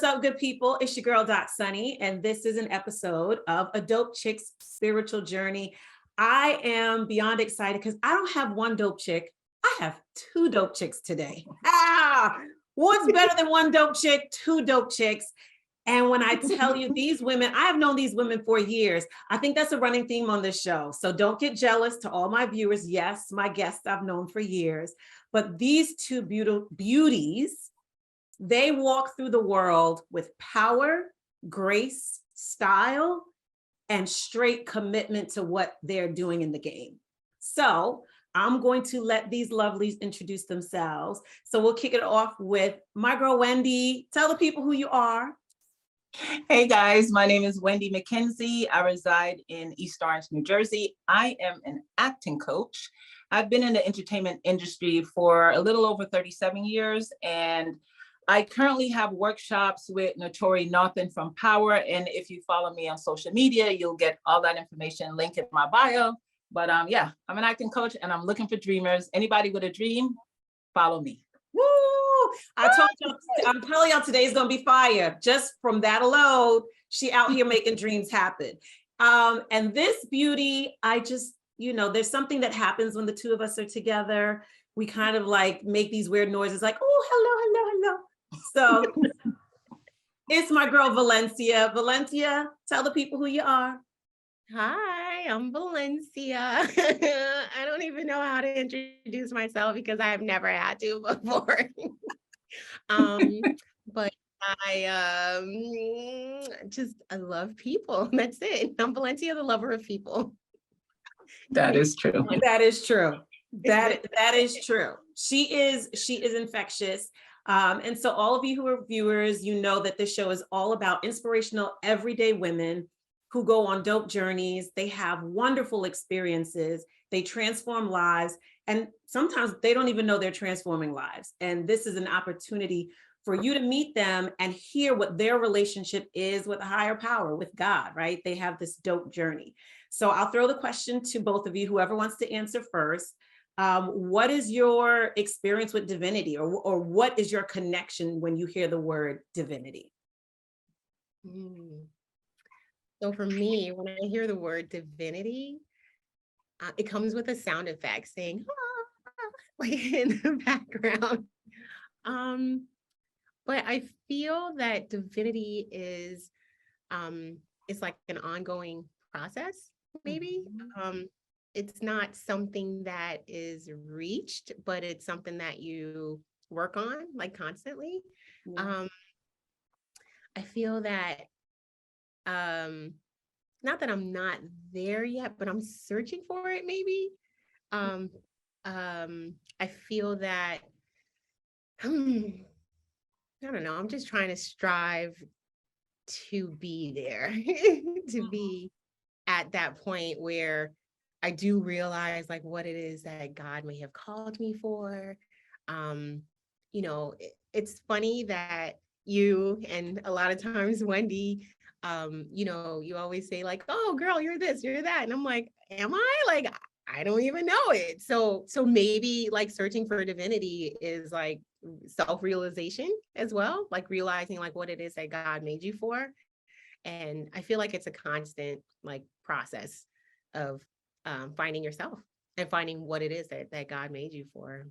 what's up, good people? It's your girl, Doc Sunny, and this is an episode of A Dope Chick's Spiritual Journey. I am beyond excited because I don't have one dope chick. I have two dope chicks today. What's better than one dope chick? Two dope chicks. And when I tell you these women, I have known these women for years. I think that's a running theme on this show. So don't get jealous to all my viewers. Yes, my guests I've known for years. But these two beauties, they walk through the world with power, grace, style, and straight commitment to what they're doing in the game. So I'm going to let these lovelies introduce themselves. So we'll kick it off with my girl, Wendy. Tell the people who you are. Hey guys, my name is Wendy McKenzie. I reside in East Orange, New Jersey. I am an acting coach. I've been in the entertainment industry for a little over 37 years, and I currently have workshops with Notori Northen from Power. And if you follow me on social media, you'll get all that information linked in my bio. But yeah, I'm an acting coach and I'm looking for dreamers. Anybody with a dream, follow me. Woo! I told you, I'm telling y'all today's gonna be fire. Just from that alone, she out here making dreams happen. And this beauty, I just, there's something that happens when the two of us are together. We kind of like make these weird noises like, oh, hello. So it's my girl, Valencia. Valencia, tell the people who you are. Hi, I'm Valencia. I don't even know how to introduce myself because I've never had to before. But I love people. That's it. I'm Valencia, the lover of people. That is true. That is true. That is true. She is infectious. And so all of you who are viewers, you know that this show is all about inspirational everyday women who go on dope journeys. They have wonderful experiences. They transform lives. And sometimes they don't even know they're transforming lives. And this is an opportunity for you to meet them and hear what their relationship is with a higher power, with God, right? They have this dope journey. So I'll throw the question to both of you, whoever wants to answer first. What is your experience with divinity, or what is your connection when you hear the word divinity? So for me, when I hear the word divinity, it comes with a sound effect saying, like in the background. But I feel that divinity is, it's like an ongoing process, maybe. It's not something that is reached, but it's something that you work on like constantly. Yeah. I feel that, not that I'm not there yet, but I'm searching for it maybe. I feel that, I don't know, I'm just trying to strive to be there, to be at that point where I do realize like what it is that God may have called me for. It's funny that you, and a lot of times Wendy, you always say like, oh girl, you're this, you're that. And I'm like, am I? Like, I don't even know it. So maybe like searching for divinity is like self-realization as well, like realizing like what it is that God made you for. And I feel like it's a constant like process of finding yourself and finding what it is that God made you for.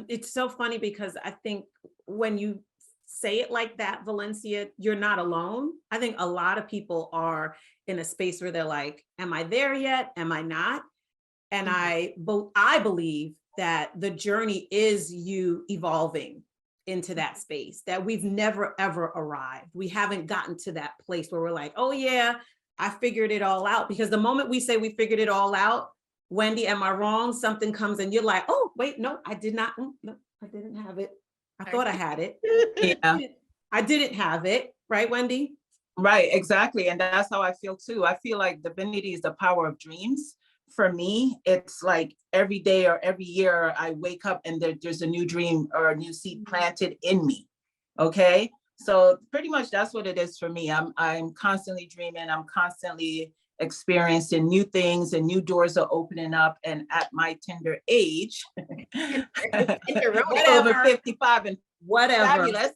It's so funny because I think when you say it like that, Valencia, you're not alone. I think a lot of people are in a space where they're like, am I there yet? Am I not? And I believe that the journey is you evolving into that space, that we've never, ever arrived. We haven't gotten to that place where we're like, oh yeah, I figured it all out. Because the moment we say we figured it all out, Wendy, am I wrong? Something comes and you're like, oh, wait, no, I did not. No, I didn't have it. I thought I had it. Yeah. I didn't have it. Right, Wendy? Right, exactly. And that's how I feel too. I feel like divinity is the power of dreams. For me, it's like every day or every year I wake up and there's a new dream or a new seed planted in me. Okay. So pretty much that's what it is for me. I'm constantly dreaming. I'm constantly experiencing new things and new doors are opening up. And at my tender age, over 55 and whatever. Fabulous.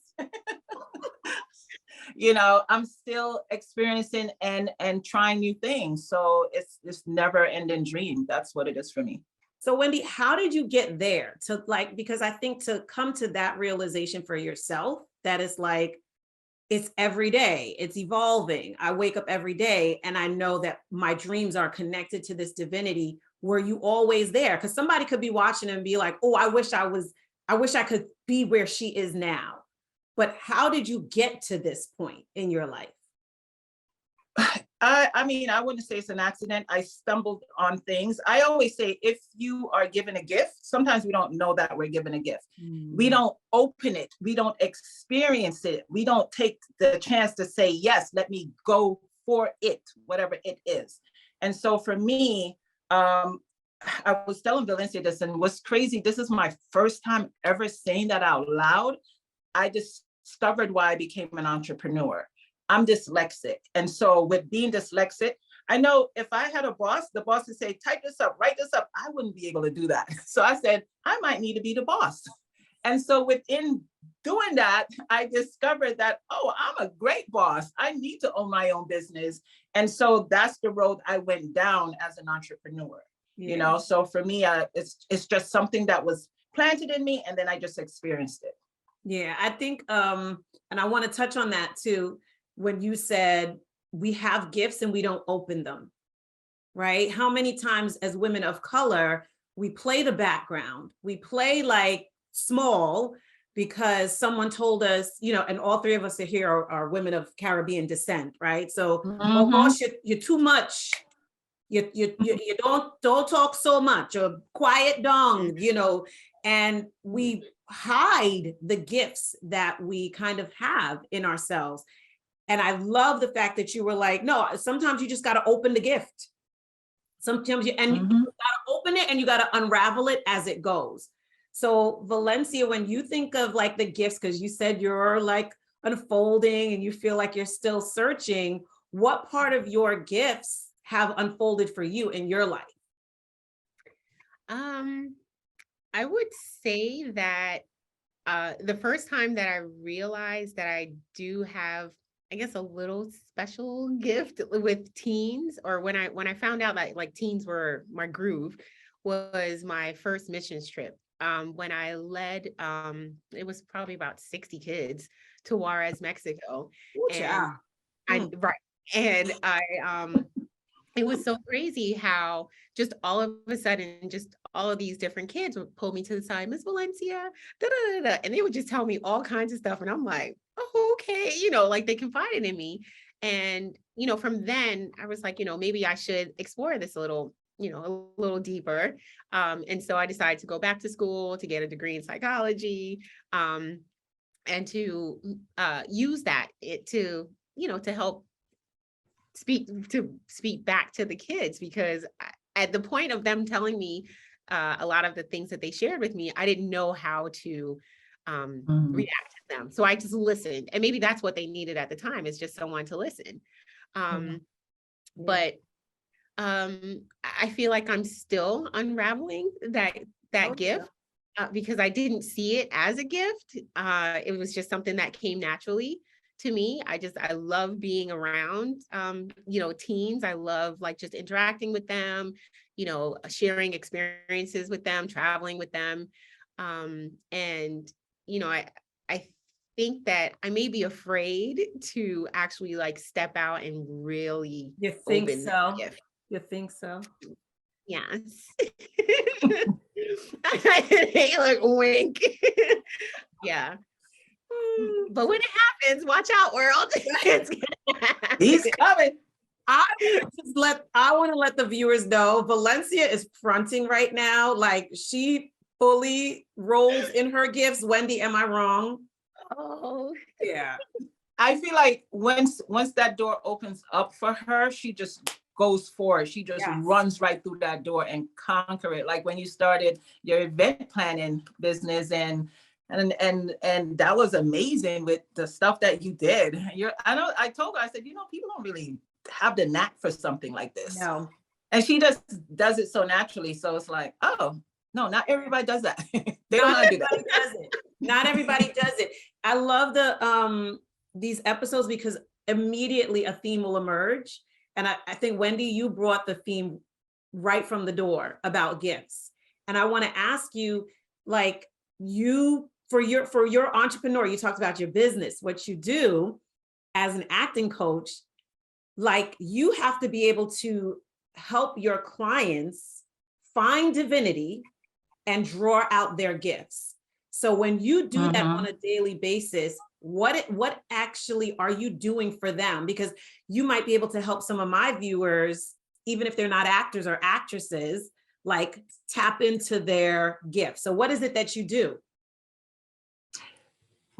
I'm still experiencing and trying new things. So it's this never ending dream. That's what it is for me. So Wendy, how did you get there to because I think to come to that realization for yourself, that is it's every day, it's evolving. I wake up every day and I know that my dreams are connected to this divinity. Were you always there? Because somebody could be watching and be like, oh, I wish I could be where she is now. But how did you get to this point in your life? I mean, I wouldn't say it's an accident. I stumbled on things. I always say, if you are given a gift, sometimes we don't know that we're given a gift. We don't open it. We don't experience it. We don't take the chance to say, yes, let me go for it, whatever it is. And so for me, I was telling Valencia this, and what's crazy, this is my first time ever saying that out loud. I discovered why I became an entrepreneur. I'm dyslexic. And so with being dyslexic, I know if I had a boss, the boss would say, type this up, write this up. I wouldn't be able to do that. So I said, I might need to be the boss. And so within doing that, I discovered that, oh, I'm a great boss. I need to own my own business. And so that's the road I went down as an entrepreneur. So for me, it's just something that was planted in me, and then I just experienced it. Yeah, I think, and I want to touch on that too, when you said we have gifts and we don't open them, right? How many times as women of color, we play the background, we play small because someone told us, and all three of us are here are women of Caribbean descent, right? So, oh gosh, you're too much. You don't talk so much, or quiet down, and we hide the gifts that we kind of have in ourselves. And I love the fact that you were like, no, sometimes you just got to open the gift. Sometimes you got to open it and you got to unravel it as it goes. So Valencia, when you think of the gifts, because you said you're unfolding and you feel like you're still searching, what part of your gifts have unfolded for you in your life? I would say that the first time that I realized that I do have, I guess, a little special gift with teens, or when I found out that teens were my groove, was my first missions trip. When I led, it was probably about 60 kids to Juarez, Mexico. Ooh, and it was so crazy how just all of a sudden, just all of these different kids would pull me to the side, Miss Valencia, da, da, da, da, and they would just tell me all kinds of stuff. And I'm like, oh, okay, they confided in me. And, from then I was like, maybe I should explore this a little deeper. And so I decided to go back to school to get a degree in psychology, and to use that to help speak back to the kids, because at the point of them telling me a lot of the things that they shared with me, I didn't know how to react to them. So I just listened, and maybe that's what they needed at the time, is just someone to listen. But I feel like I'm still unraveling that gift, because I didn't see it as a gift. It was just something that came naturally to me. I love being around, teens. I love just interacting with them, sharing experiences with them, traveling with them. And, I think that I may be afraid to actually step out and really open that gift. You think so? Yes. Hey, wink. Yeah. But when it happens, watch out, world. He's coming. I want to let the viewers know Valencia is fronting right now. She fully rolls in her gifts. Wendy, am I wrong? Oh, yeah. I feel like once that door opens up for her, she just goes for it. She just runs right through that door and conquer it. Like when you started your event planning business, and that was amazing with the stuff that you did. I told her, I said, people don't really have the knack for something like this. No. And she just does it so naturally. So it's like, oh, no, not everybody does that. They don't know how to do that. Not everybody does it. I love these episodes because immediately a theme will emerge. And I think, Wendy, you brought the theme right from the door about gifts. And I want to ask you, like, you, for your entrepreneur, you talked about your business, what you do as an acting coach, like, you have to be able to help your clients find divinity and draw out their gifts. So when you do that on a daily basis, what actually are you doing for them? Because you might be able to help some of my viewers, even if they're not actors or actresses, like tap into their gifts. So what is it that you do?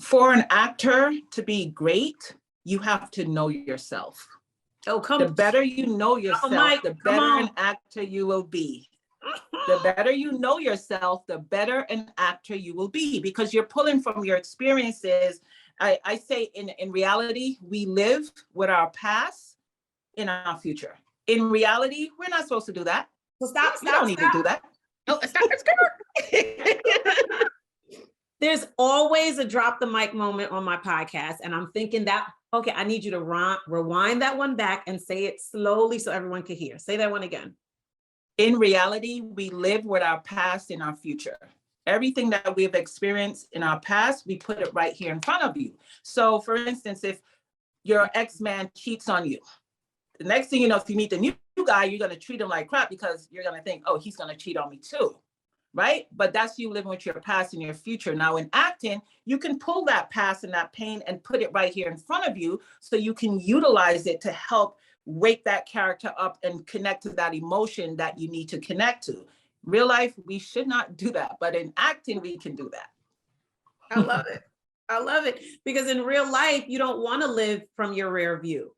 For an actor to be great, you have to know yourself. Oh, The better you know yourself, the better an actor you will be. The better you know yourself, the better an actor you will be, because you're pulling from your experiences. I say in reality, we live with our past in our future. In reality, we're not supposed to do that. So stop. We don't need to do that. Oh, stop. There's always a drop the mic moment on my podcast. And I'm thinking that, okay, I need you to rewind that one back and say it slowly so everyone can hear. Say that one again. In reality, we live with our past in our future. Everything that we've experienced in our past, we put it right here in front of you. So for instance, if your ex-man cheats on you, the next thing you know, if you meet the new guy, you're going to treat him like crap because you're going to think, oh, he's going to cheat on me too. Right? But that's you living with your past and your future. Now in acting, you can pull that past and that pain and put it right here in front of you so you can utilize it to help wake that character up and connect to that emotion that you need to connect to. Real life, we should not do that. But in acting, we can do that. I love it. I love it. Because in real life, you don't want to live from your rear view.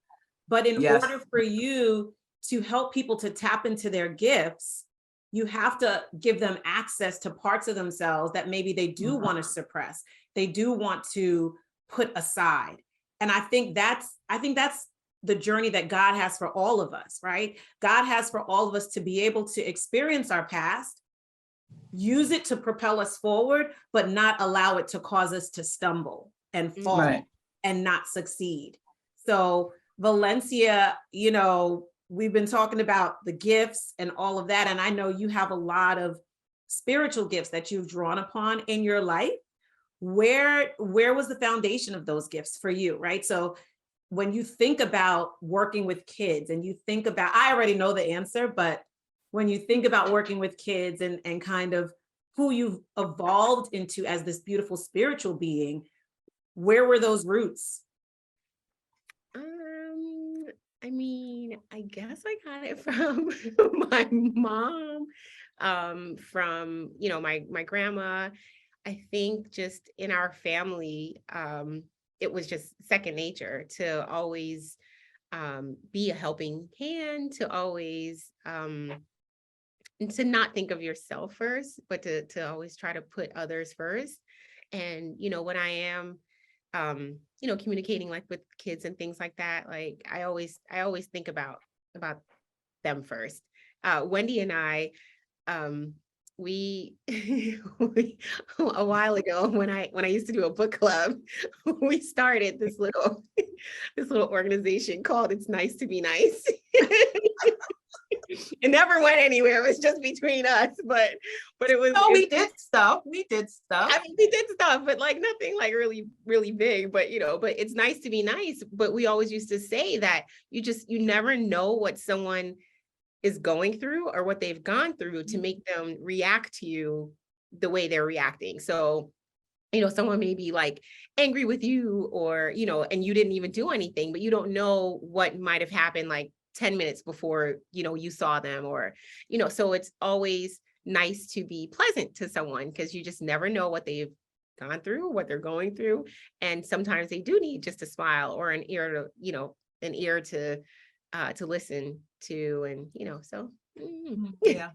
But in order for you to help people to tap into their gifts, you have to give them access to parts of themselves that maybe they do want to suppress. They do want to put aside. And I think that's the journey that God has for all of us, right? God has for all of us to be able to experience our past, use it to propel us forward, but not allow it to cause us to stumble and fall and not succeed. So Valencia, you know, we've been talking about the gifts and all of that. And I know you have a lot of spiritual gifts that you've drawn upon in your life. Where was the foundation of those gifts for you, right? So when you think about working with kids and you think about, I already know the answer, but when you think about working with kids and kind of who you've evolved into as this beautiful spiritual being, where were those roots? I mean, I guess I got it from my mom, from, you know, my grandma. I think just in our family, it was just second nature to always be a helping hand, to always to not think of yourself first, but to always try to put others first. And, you know, when I am you know, communicating like with kids and things like that, like I always think about them first. Wendy and I, we, a while ago when I used to do a book club, we started this little organization called It's Nice to Be Nice. It never went anywhere. It was just between us, but it was. No, we did stuff. We did stuff. I mean, we did stuff, but like nothing like really, really big. But you know, but it's nice to be nice. But we always used to say that you never know what someone is going through or what they've gone through to make them react to you the way they're reacting. So, you know, someone may be like angry with you, or you know, and you didn't even do anything, but you don't know what might have happened like 10 minutes before, you know, you saw them, or, you know, so it's always nice to be pleasant to someone because you just never know what they've gone through, what they're going through. And sometimes they do need just a smile or an ear to, you know, to listen to, and, you know, so. Yeah.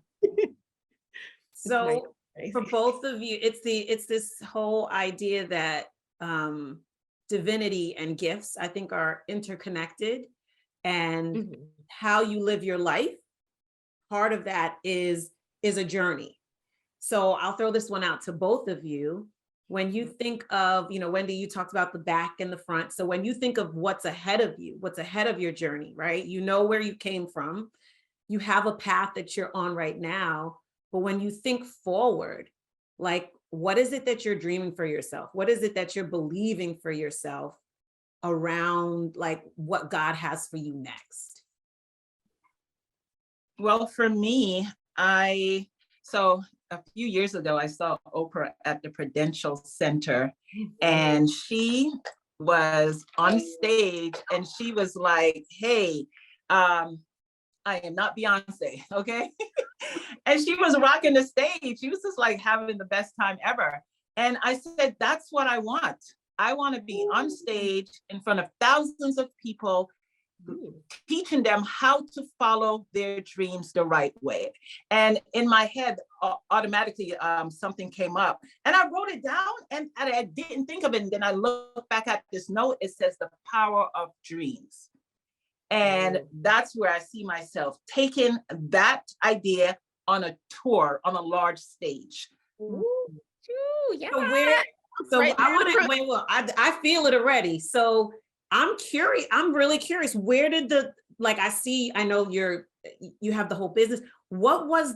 So for both of you, it's this whole idea that divinity and gifts, I think, are interconnected. And how you live your life, part of that is a journey. So I'll throw this one out to both of you. When you think of, Wendy, you talked about the back and the front. So when you think of what's ahead of you, what's ahead of your journey, right? You know where you came from. You have a path that you're on right now. But when you think forward, like, what is it that you're dreaming for yourself? What is it that you're believing for yourself around like what God has for you next? Well, for me, so a few years ago, I saw Oprah at the Prudential Center, and she was on stage and she was like, hey, I am not Beyonce, okay? And she was rocking the stage. She was just like having the best time ever. And I said, that's what I want. I want to be on stage in front of thousands of people, teaching them how to follow their dreams the right way. And in my head, automatically something came up and I wrote it down and I didn't think of it. And then I looked back at this note, it says the power of dreams. And that's where I see myself taking that idea on a tour on a large stage. Ooh, yeah. So right I want to wait. Well, I feel it already. So I'm curious. I'm really curious. Where did I know you have the whole business. How was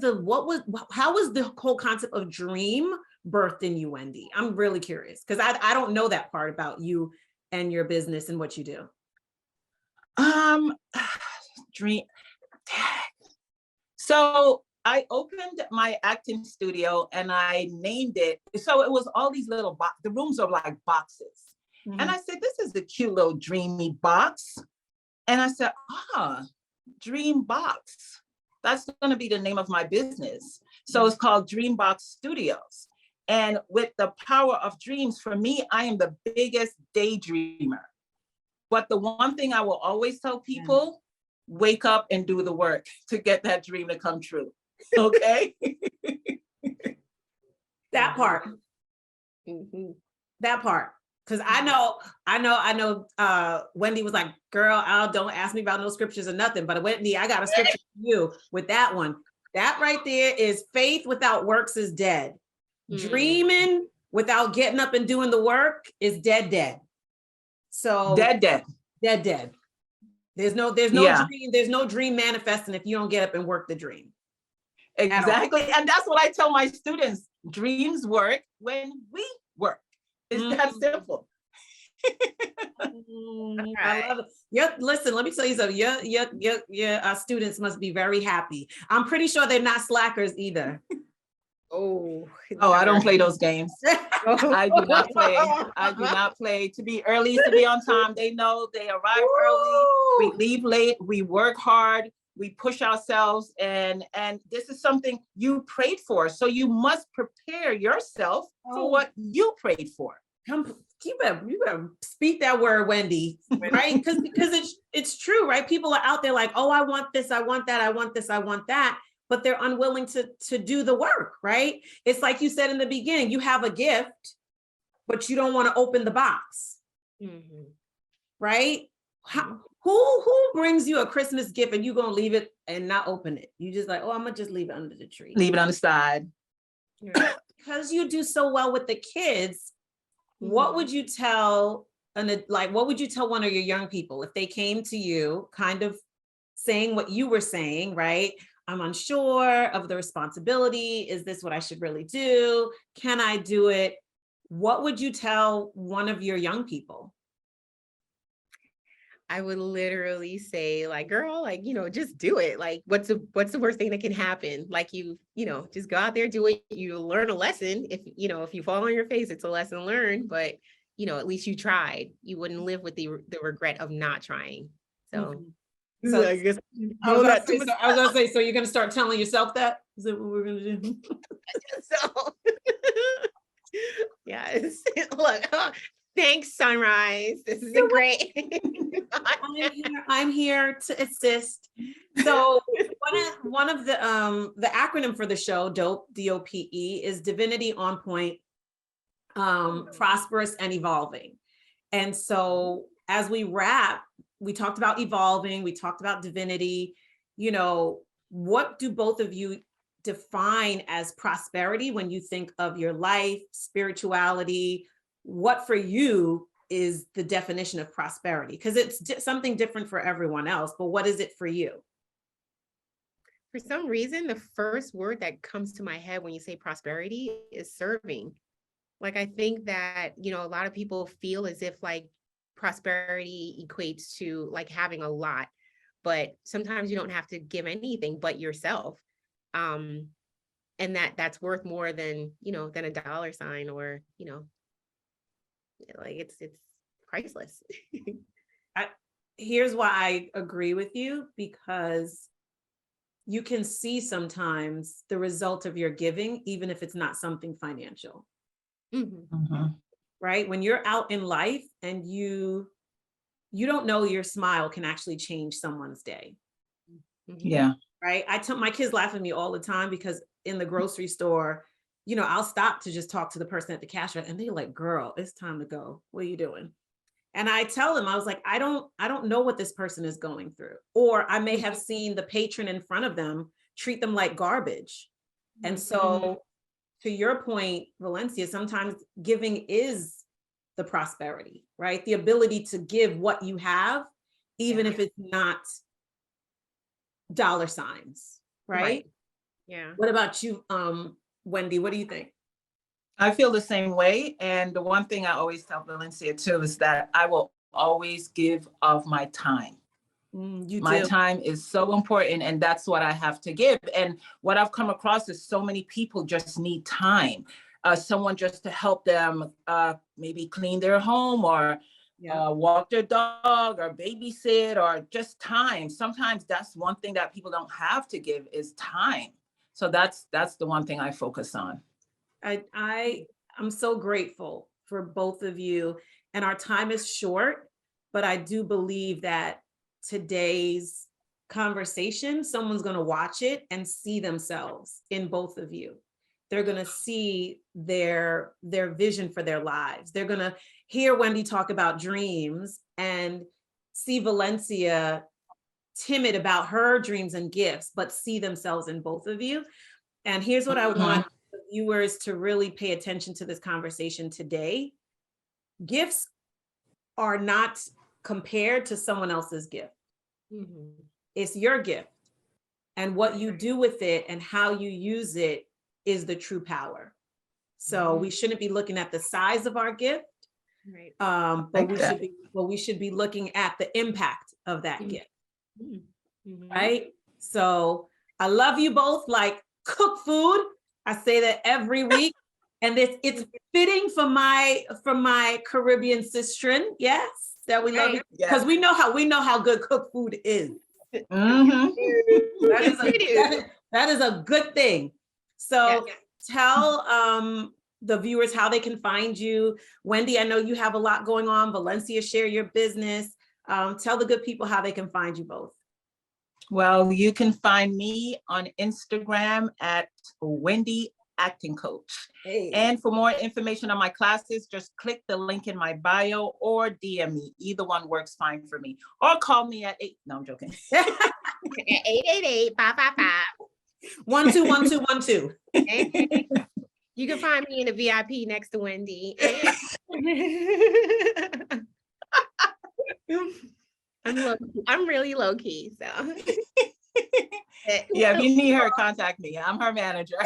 the whole concept of dream birthed in you, Wendy? I'm really curious because I don't know that part about you and your business and what you do. Dream. So I opened my acting studio and I named it. So it was all these little the rooms are like boxes. Mm-hmm. And I said, this is a cute little dreamy box. And I said, Dream Box. That's going to be the name of my business. So it's called Dream Box Studios. And with the power of dreams, for me, I am the biggest daydreamer. But the one thing I will always tell people, wake up and do the work to get that dream to come true. Okay? That part. Mm-hmm. That part. Because I know Wendy was like, girl, don't ask me about no scriptures or nothing. But Wendy, I got a scripture for you with that one. That right there is faith without works is dead. Mm. Dreaming without getting up and doing the work is dead. So dead. There's no dream. There's no dream manifesting if you don't get up and work the dream. Exactly. And that's what I tell my students. Dreams work when we work. It's that simple. I love it. Listen, let me tell you something. Your students must be very happy. I'm pretty sure they're not slackers either. I don't play those games. I do not play. I do not play. To be early is to be on time. They know they arrive early. We leave late. We work hard. We push ourselves. And this is something you prayed for. So you must prepare yourself for what you prayed for. You better speak that word, Wendy, right? Because it's true, right? People are out there like, I want this, I want that, I want this, I want that. But they're unwilling to do the work, right? It's like you said in the beginning, you have a gift, but you don't want to open the box, right? Who brings you a Christmas gift and you're going to leave it and not open it? You just like, I'm going to just leave it under the tree. Leave it on the side. Because you do so well with the kids, what would you tell one of your young people if they came to you kind of saying what you were saying, right? I'm unsure of the responsibility. Is this what I should really do? Can I do it? What would you tell one of your young people? I would literally say like, girl, like, just do it. Like, what's the worst thing that can happen? Like, just go out there, do it. You learn a lesson. If you fall on your face, it's a lesson learned, but at least you tried. You wouldn't live with the regret of not trying. So So I guess I was gonna say, so you're gonna start telling yourself that? Is that what we're gonna do? So yes. Look, thanks, Sunne-Ryse. This is great. I'm here to assist. So one of the acronym for the show, DOPE, DOPE, is Divinity on Point, Prosperous and Evolving. And so as we wrap, we talked about evolving, we talked about divinity. What do both of you define as prosperity when you think of your life, spirituality? What for you is the definition of prosperity? Because it's something different for everyone else, but what is it for you? For some reason, the first word that comes to my head when you say prosperity is serving. Like, I think that, you know, a lot of people feel as if like prosperity equates to like having a lot, but sometimes you don't have to give anything but yourself. And that's worth more than, you know, than a dollar sign, or, you know, like it's priceless. Here's why I agree with you, because you can see sometimes the result of your giving, even if it's not something financial. Right? When you're out in life and you don't know, your smile can actually change someone's day. Yeah. Right? I tell my kids laugh at me all the time because in the grocery store, you know, I'll stop to just talk to the person at the cash register and they're like, girl, it's time to go. What are you doing? And I tell them, I was like, I don't know what this person is going through. Or I may have seen the patron in front of them treat them like garbage. And so to your point, Valencia, sometimes giving is the prosperity, right? The ability to give what you have, even if it's not dollar signs, right? Yeah. What about you, Wendy? What do you think? I feel the same way. And the one thing I always tell Valencia too is that I will always give of my time. My time is so important, and that's what I have to give. And what I've come across is so many people just need time. Someone just to help them maybe clean their home, or walk their dog, or babysit, or just time. Sometimes that's one thing that people don't have to give is time. So that's the one thing I focus on. I'm so grateful for both of you, and our time is short, but I do believe that today's conversation, someone's going to watch it and see themselves in both of you. They're going to see their vision for their lives. They're going to hear Wendy talk about dreams and see Valencia timid about her dreams and gifts, but see themselves in both of you. And here's what I want the viewers to really pay attention to this conversation today. Gifts are not compared to someone else's gift. It's your gift, and what you do with it and how you use it is the true power. So we shouldn't be looking at the size of our gift, but we should be looking at the impact of that gift. Right? So I love you both like cook food. I say that every week, and it's fitting for my Caribbean sistren. Yes, that we love you because we know how good cooked food is. That is a good thing. So tell the viewers how they can find you. Wendy, I know you have a lot going on. Valencia, share your business. Tell the good people how they can find you both. Well, you can find me on Instagram at Wendy Acting Coach. And for more information on my classes, just click the link in my bio or DM me. Either one works fine for me. Or call me at 8. No, I'm joking. 888-555. 121212. You can find me in the VIP next to Wendy. I'm really low key, so. Yeah, if you need her, contact me. I'm her manager.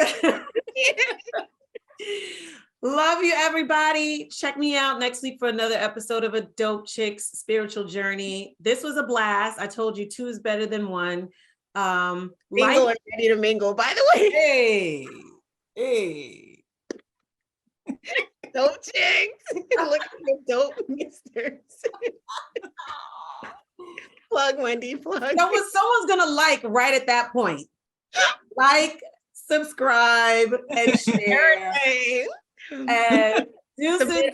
Love you, everybody. Check me out next week for another episode of A Dope Chick's Spiritual Journey. This was a blast. I told you 2 is better than 1. Mingle and ready to mingle, by the way. Hey. Dope Chicks. Look at the dope misters. Plug, Wendy, plug. Someone's gonna like right at that point. Like, subscribe, and share. And do some good.